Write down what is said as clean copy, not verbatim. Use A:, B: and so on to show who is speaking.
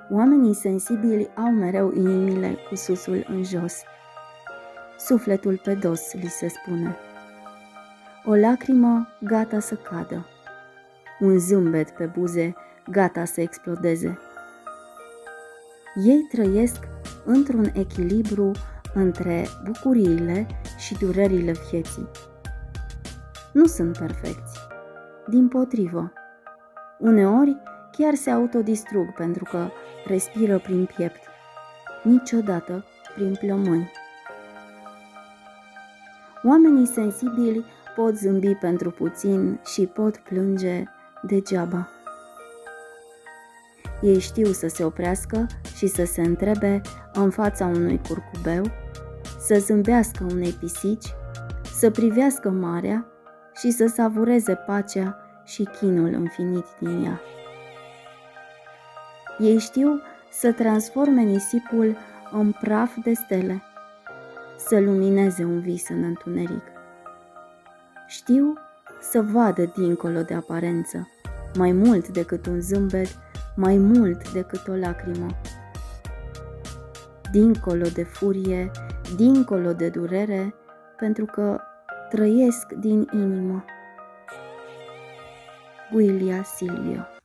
A: Oamenii sensibili au mereu inimile cu susul în jos. Sufletul pe dos, li se spune. O lacrimă gata să cadă. Un zâmbet pe buze gata să explodeze. Ei trăiesc într-un echilibru între bucuriile și durerile vieții. Nu sunt perfecți, dimpotrivă. Uneori chiar se autodistrug pentru că respiră prin piept, niciodată prin plămâni. Oamenii sensibili pot zâmbi pentru puțin și pot plânge degeaba. Ei știu să se oprească și să se întrebe în fața unui curcubeu, să zâmbească unei pisici, să privească marea și să savureze pacea și chinul infinit din ea. Ei știu să transforme nisipul în praf de stele, să lumineze un vis în întuneric. Știu să vadă dincolo de aparență, mai mult decât un zâmbet, mai mult decât o lacrimă. Dincolo de furie, dincolo de durere, pentru că trăiesc din inimă. Guilia Silvio.